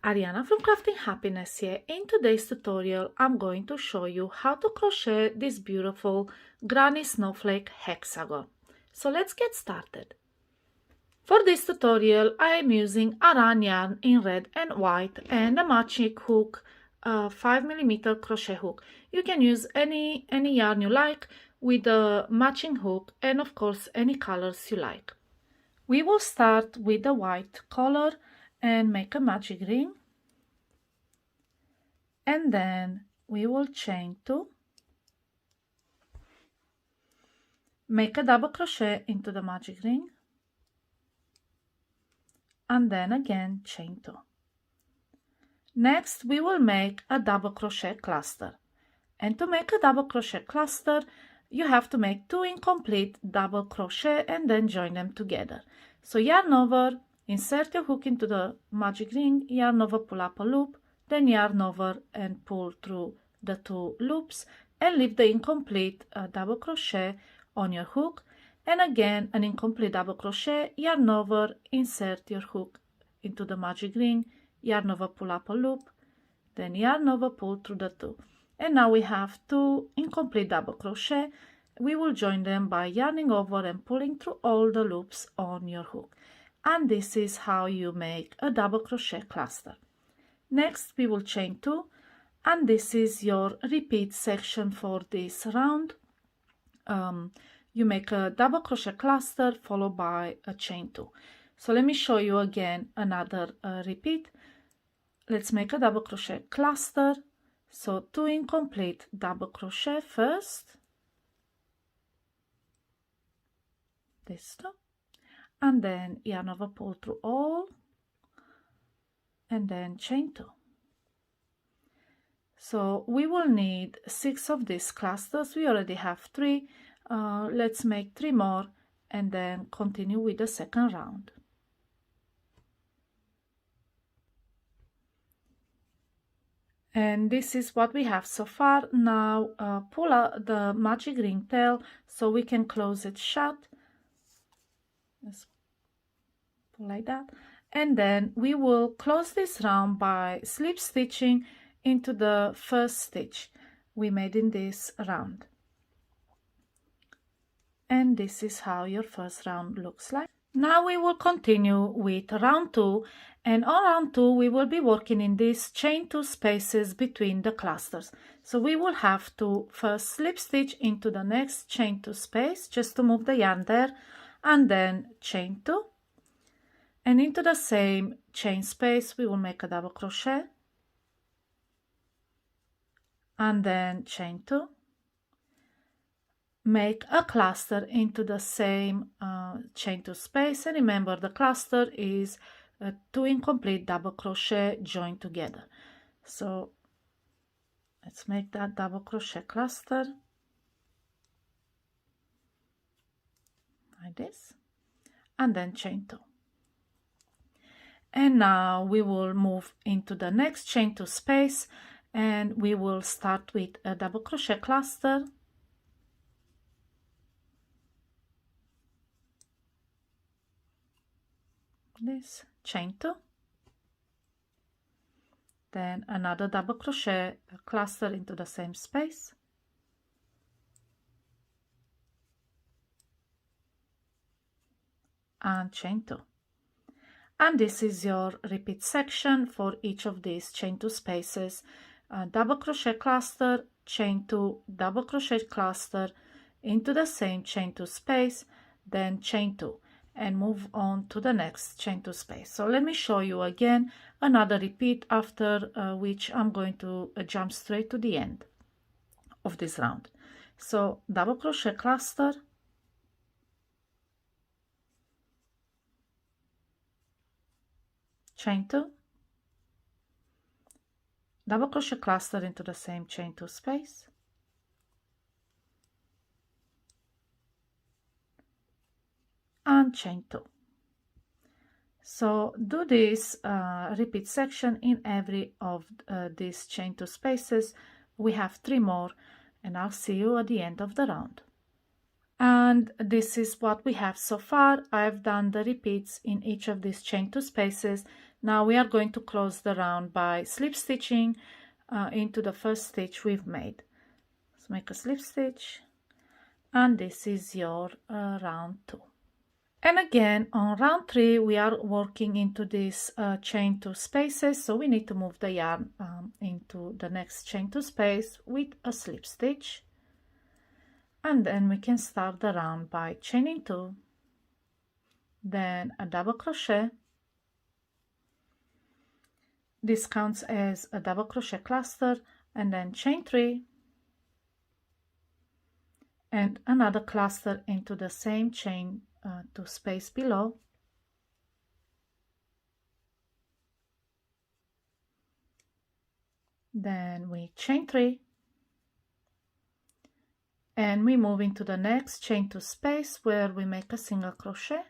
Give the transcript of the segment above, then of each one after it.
Ariana from Crafting Happiness here. In today's tutorial, I'm going to show you how to crochet this beautiful Granny Snowflake Hexagon. So let's get started. For this tutorial, I am using Aran yarn in red and white and a matching hook, 5mm crochet hook. You can use any yarn you like with a matching hook and of course any colors you like. We will start with the white color and make a magic ring, and then we will chain 2, make a double crochet into the magic ring, and then again chain 2. Next we will make a double crochet cluster, and to make a double crochet cluster you have to make 2 incomplete double crochet and then join them together. So yarn over, insert your hook into the magic ring, yarn over, pull up a loop, then yarn over and pull through the 2 loops and leave the incomplete double crochet on your hook, and again an incomplete double crochet, yarn over, insert your hook into the magic ring, yarn over, pull up a loop, then yarn over, pull through the 2. And now we have 2 incomplete double crochet. We will join them by yarning over and pulling through all the loops on your hook. And this is how you make a double crochet cluster. Next we will chain 2, and this is your repeat section for this round. You make a double crochet cluster followed by a chain 2. So let me show you again another repeat. Let's make a double crochet cluster. So 2 incomplete double crochet first, this 2, and then yarn over, pull through all, and then chain 2. So we will need 6 of these clusters. We already have 3. Let's make 3 more and then continue with the second round. And this is what we have so far. Now pull out the magic ring tail so we can close it shut. Just pull like that, and then we will close this round by slip stitching into the first stitch we made in this round. And this is how your first round looks like. Now we will continue with round 2, and on round 2 we will be working in these chain 2 spaces between the clusters. So we will have to first slip stitch into the next chain 2 space just to move the yarn there, and then chain 2, and into the same chain space we will make a double crochet, and then chain 2, make a cluster into the same chain 2 space, and remember the cluster is 2 incomplete double crochet joined together. So let's make that double crochet cluster like this, and then chain 2. And now we will move into the next chain 2 space, and we will start with a double crochet cluster, this, chain 2, then another double crochet cluster into the same space, and chain 2. And this is your repeat section for each of these chain 2 spaces. Double crochet cluster, chain 2, double crochet cluster into the same chain 2 space, then chain 2, and move on to the next chain 2 space. So let me show you again another repeat, after which I'm going to jump straight to the end of this round. So double crochet cluster, chain 2, double crochet cluster into the same chain 2 space, and chain 2. So do this repeat section in every of these chain 2 spaces. We have 3 more, and I'll see you at the end of the round. And this is what we have so far. I've done the repeats in each of these chain 2 spaces. Now we are going to close the round by slip stitching into the first stitch we've made. So make a slip stitch, and this is your round 2. And again, on round 3 we are working into this chain 2 spaces, so we need to move the yarn into the next chain 2 space with a slip stitch, and then we can start the round by chaining 2, then a double crochet. This counts as a double crochet cluster, and then chain 3 and another cluster into the same chain 2 space below, then we chain 3 and we move into the next chain 2 space where we make a single crochet,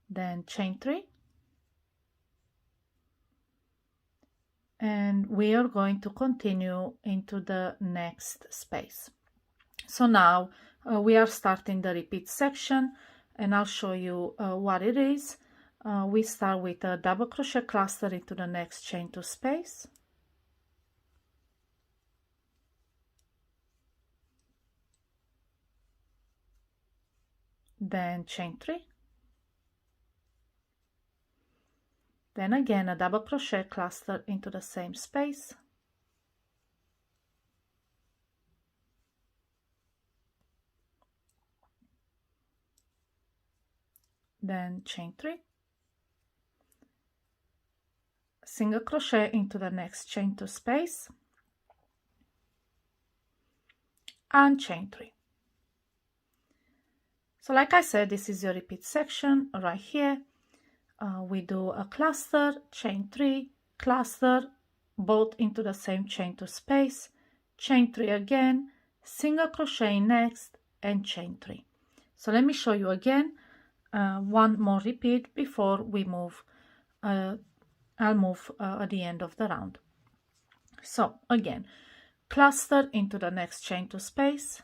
then chain 3, and we are going to continue into the next space. So now we are starting the repeat section, and I'll show you what it is. We start with a double crochet cluster into the next chain 2 space, then chain 3, then again a double crochet cluster into the same space, then chain 3, single crochet into the next chain 2 space, and chain 3. So like I said, this is your repeat section right here. We do a cluster, chain 3, cluster, both into the same chain 2 space, chain 3 again, single crochet next, and chain 3. So let me show you again one more repeat before we move. I'll move at the end of the round. So again, cluster into the next chain 2 space,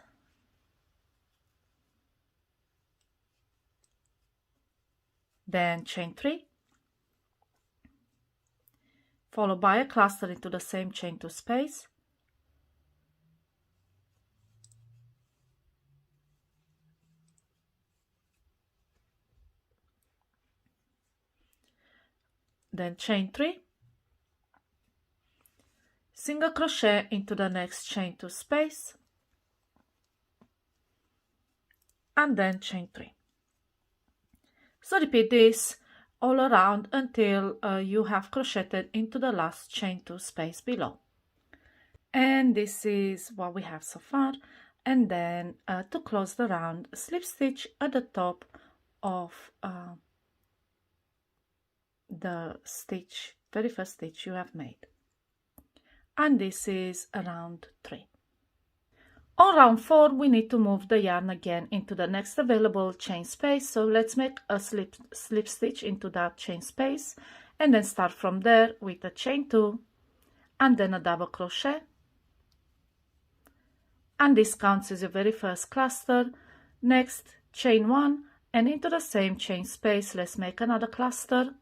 then chain 3, followed by a cluster into the same chain 2 space, then chain 3, single crochet into the next chain 2 space, and then chain 3. So repeat this all around until you have crocheted into the last chain 2 space below. And this is what we have so far. And then to close the round, slip stitch at the top of the stitch, very first stitch you have made. And this is round 3. On round 4, we need to move the yarn again into the next available chain space. So let's make a slip stitch into that chain space, and then start from there with a chain 2 and then a double crochet. And this counts as your very first cluster. Next, chain 1, and into the same chain space, let's make another cluster.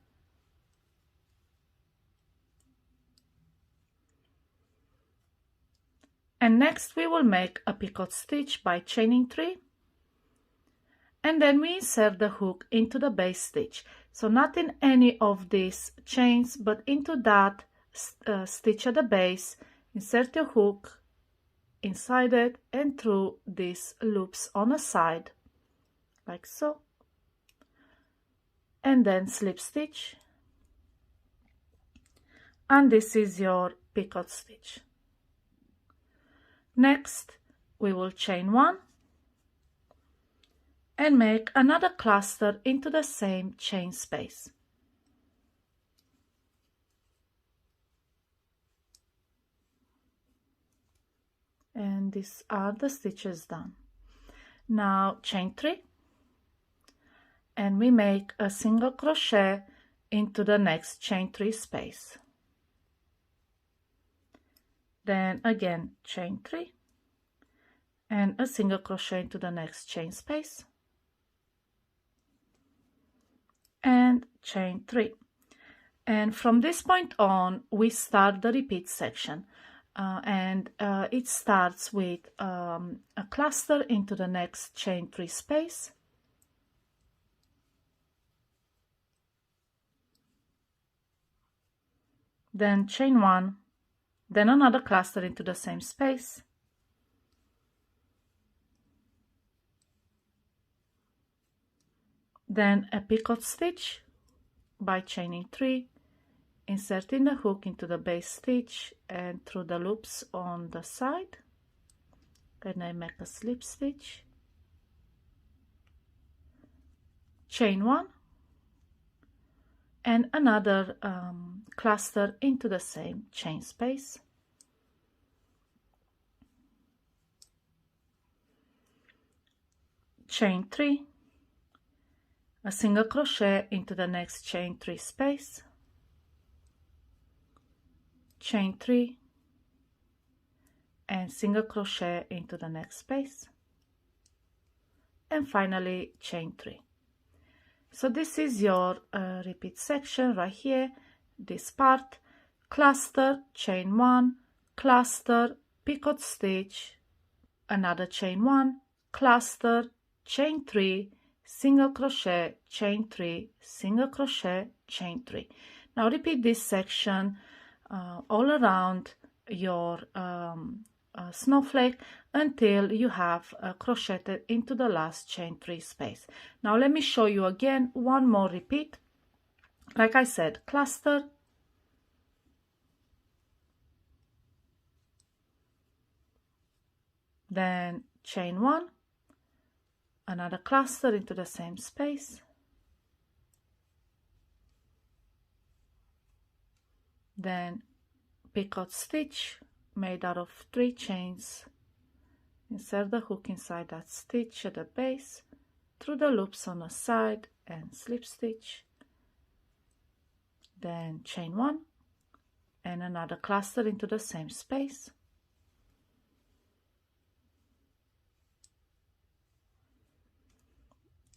And next we will make a picot stitch by chaining 3, and then we insert the hook into the base stitch. So not in any of these chains, but into that stitch at the base, insert your hook inside it and through these loops on the side, like so, and then slip stitch, and this is your picot stitch. Next, we will chain 1 and make another cluster into the same chain space. And these are the stitches done. Now chain 3, and we make a single crochet into the next chain 3 space. Then again chain 3 and a single crochet into the next chain space, and chain 3. And from this point on, we start the repeat section. It starts with a cluster into the next chain 3 space. Then chain 1, then another cluster into the same space. Then a picot stitch by chaining 3, inserting the hook into the base stitch and through the loops on the side. Then I make a slip stitch, chain 1, and another cluster into the same chain space. Chain 3, a single crochet into the next chain 3 space, chain 3, and single crochet into the next space, and finally chain 3. So this is your repeat section right here, this part, cluster, chain 1, cluster, picot stitch, another chain 1, cluster, chain 3, single crochet, chain 3, single crochet, chain 3. Now repeat this section all around your snowflake until you have crocheted into the last chain 3 space. Now let me show you again one more repeat. Like I said, cluster, then chain 1, another cluster into the same space, then picot stitch made out of 3 chains, insert the hook inside that stitch at the base, through the loops on the side and slip stitch, then chain 1 and another cluster into the same space,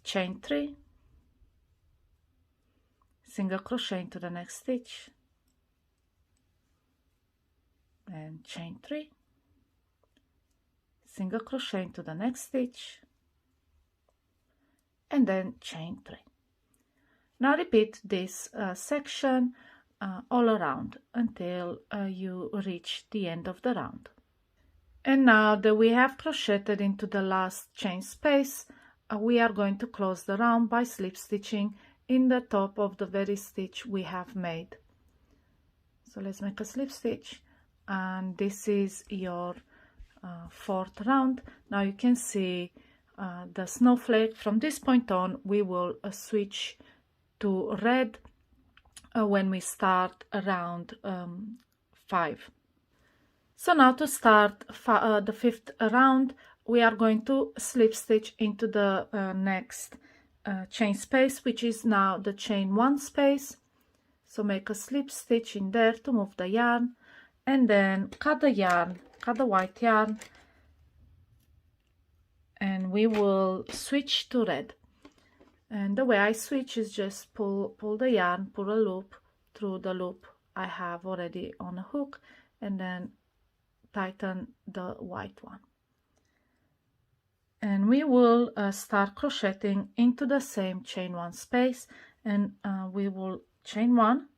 chain 3, single crochet into the next stitch, and chain 3, single crochet into the next stitch, and then chain 3. Now repeat this section all around until you reach the end of the round. And now that we have crocheted into the last chain space, we are going to close the round by slip stitching in the top of the very stitch we have made. So let's make a slip stitch, and this is your 4th round. Now you can see the snowflake. From this point on, we will switch to red when we start round 5. So now to start the 5th round, we are going to slip stitch into the next chain space, which is now the chain 1 space. So make a slip stitch in there to move the yarn, and then cut the yarn, cut the white yarn, and we will switch to red. And the way I switch is just pull the yarn, pull a loop through the loop I have already on a hook, and then tighten the white one. And we will start crocheting into the same chain 1 space, and we will chain 1.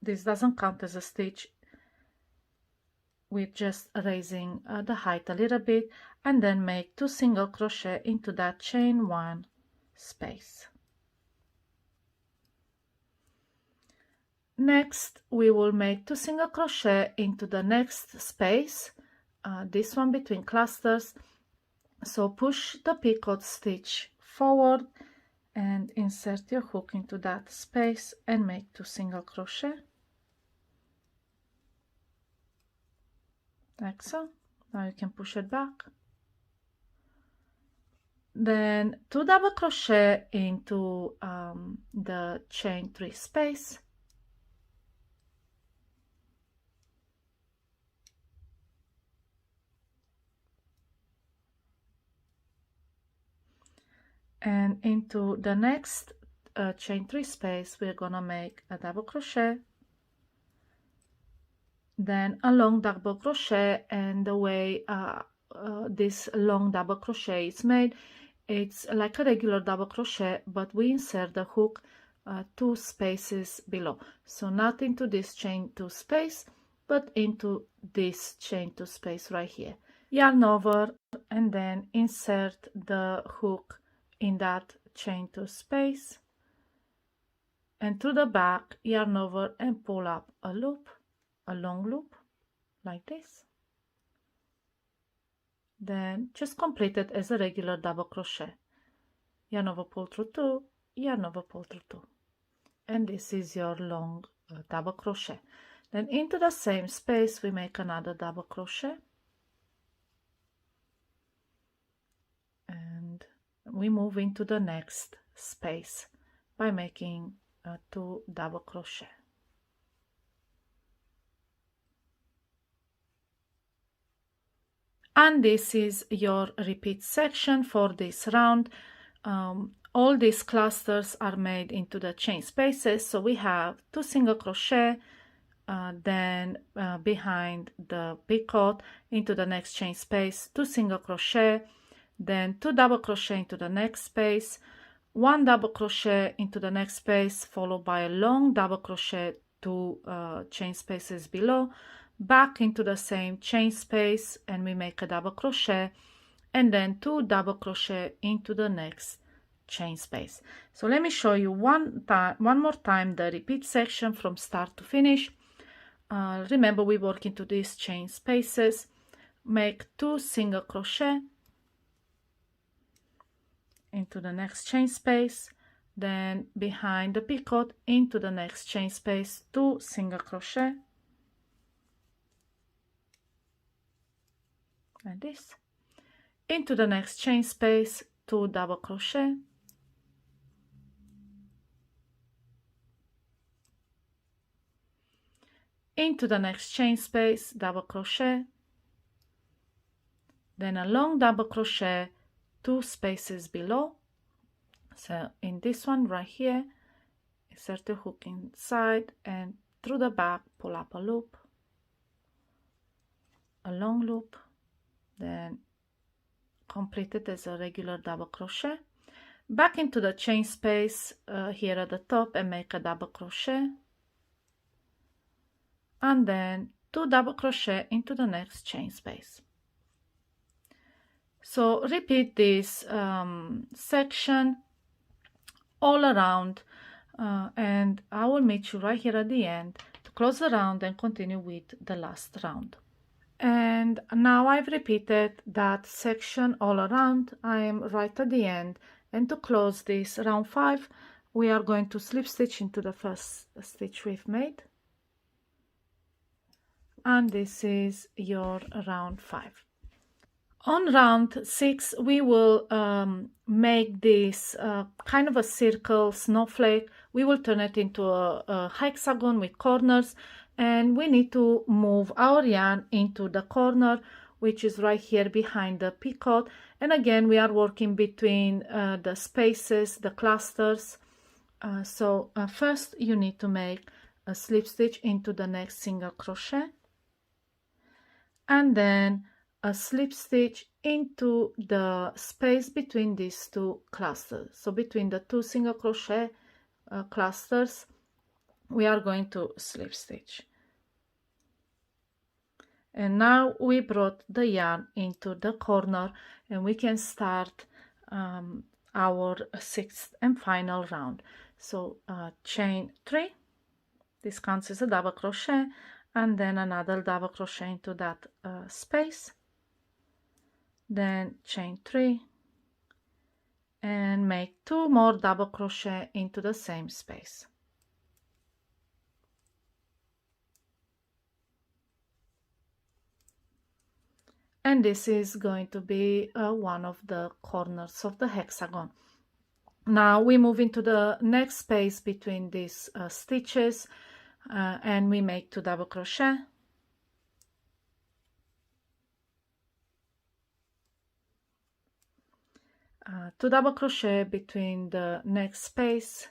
This doesn't count as a stitch. We're just raising the height a little bit, and then make 2 single crochet into that chain 1 space. Next, we will make 2 single crochet into the next space, this one between clusters. So push the picot stitch forward and insert your hook into that space and make 2 single crochet, like so. Now you can push it back. Then 2 double crochet into the chain 3 space, and into the next chain 3 space, we're gonna make a double crochet, then a long double crochet. And the way this long double crochet is made, it's like a regular double crochet, but we insert the hook 2 spaces below, so not into this chain 2 space, but into this chain 2 space right here. Yarn over and then insert the hook in that chain 2 space, and through the back yarn over and pull up a loop, a long loop like this. Then just complete it as a regular double crochet. Yarn over, pull through 2, yarn over, pull through 2, and this is your long double crochet. Then into the same space we make another double crochet, and we move into the next space by making 2 double crochet. And this is your repeat section for this round. All these clusters are made into the chain spaces, so we have 2 single crochet, then behind the picot into the next chain space, 2 single crochet, then 2 double crochet into the next space, 1 double crochet into the next space, followed by a long double crochet 2 chain spaces below, back into the same chain space, and we make a double crochet, and then 2 double crochet into the next chain space. So let me show you one more time the repeat section from start to finish. Remember, we work into these chain spaces, make 2 single crochet into the next chain space, then behind the picot into the next chain space, 2 single crochet like this, into the next chain space, 2 double crochet, into the next chain space, double crochet, then a long double crochet 2 spaces below. So in this one right here, insert the hook inside and through the back pull up a loop, a long loop, then complete it as a regular double crochet, back into the chain space here at the top and make a double crochet, and then 2 double crochet into the next chain space. So repeat this section all around, and I will meet you right here at the end to close the round and continue with the last round. And now I've repeated that section all around. I am right at the end, and to close this round 5 we are going to slip stitch into the first stitch we've made, and this is your round 5. On round 6 we will make this kind of a circle snowflake. We will turn it into a hexagon with corners, and we need to move our yarn into the corner, which is right here behind the picot. And again, we are working between the spaces, the clusters. So first you need to make a slip stitch into the next single crochet, and then a slip stitch into the space between these 2 clusters. So between the 2 single crochet clusters we are going to slip stitch. And now we brought the yarn into the corner, and we can start our 6th and final round. So chain 3, this counts as a double crochet, and then another double crochet into that space, then chain 3 and make 2 more double crochet into the same space. And this is going to be one of the corners of the hexagon. Now we move into the next space between these stitches, and we make 2 double crochet, 2 double crochet between the next space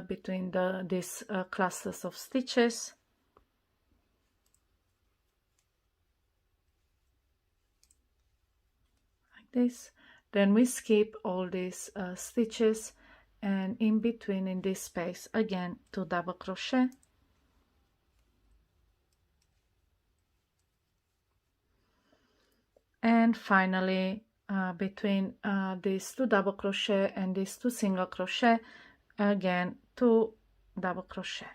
between these clusters of stitches. Like this. Then we skip all these stitches, and in between, in this space, again 2 double crochet. And finally, between these 2 double crochet and these 2 single crochet, again 2 double crochet.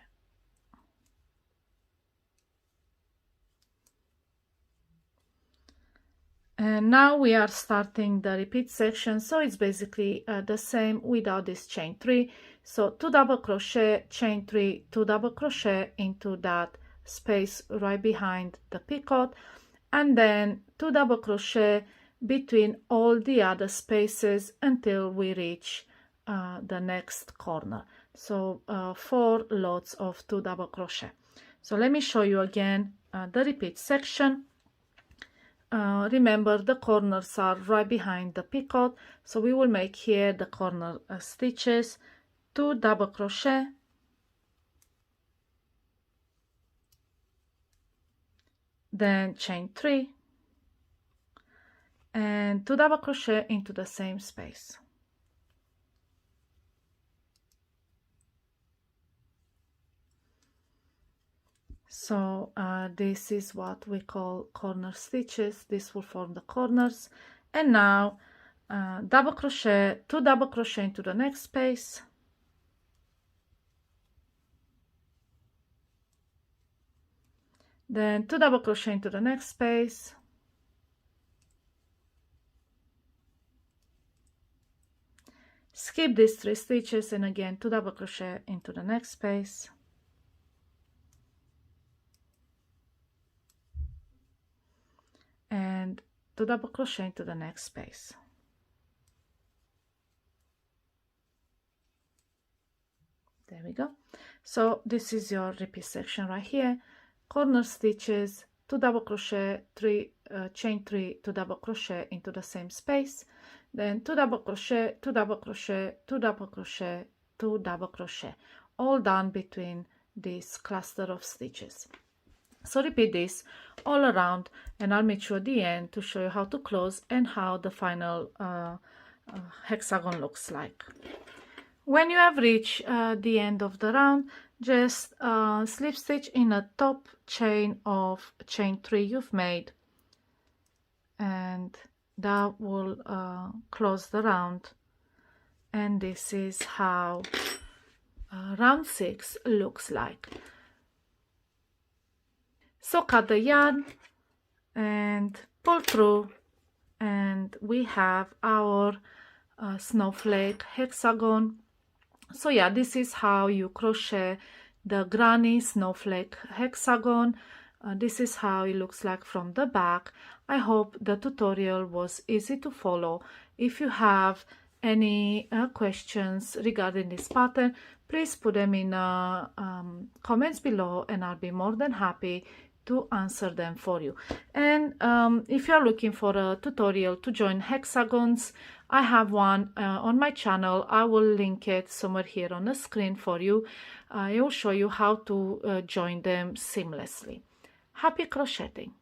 And now we are starting the repeat section, so it's basically the same without this chain 3. So 2 double crochet, chain 3, 2 double crochet into that space right behind the picot, and then 2 double crochet between all the other spaces until we reach the next corner. So 4 lots of 2 double crochet. So let me show you again the repeat section. Remember, the corners are right behind the picot, so we will make here the corner stitches, 2 double crochet, then chain 3, and 2 double crochet into the same space. So this is what we call corner stitches. This will form the corners. And now double crochet, 2 double crochet into the next space, then 2 double crochet into the next space, skip these 3 stitches, and again 2 double crochet into the next space, and 2 double crochet into the next space. There we go. So this is your repeat section right here. Corner stitches, 2 double crochet, 3 chain 3, 2 double crochet into the same space, then 2 double crochet, 2 double crochet, 2 double crochet, 2 double crochet, all done between this cluster of stitches. So repeat this all around, and I'll meet you at the end to show you how to close and how the final hexagon looks like. When you have reached the end of the round, just slip stitch in a top chain of chain 3 you've made, and that will close the round. And this is how round 6 looks like. So cut the yarn and pull through, and we have our snowflake hexagon. So yeah, this is how you crochet the Granny Snowflake Hexagon. This is how it looks like from the back. I hope the tutorial was easy to follow. If you have any questions regarding this pattern, please put them in comments below, and I'll be more than happy to answer them for you. And if you're looking for a tutorial to join hexagons, I have one on my channel. I will link it somewhere here on the screen for you. I will show you how to join them seamlessly. Happy crocheting!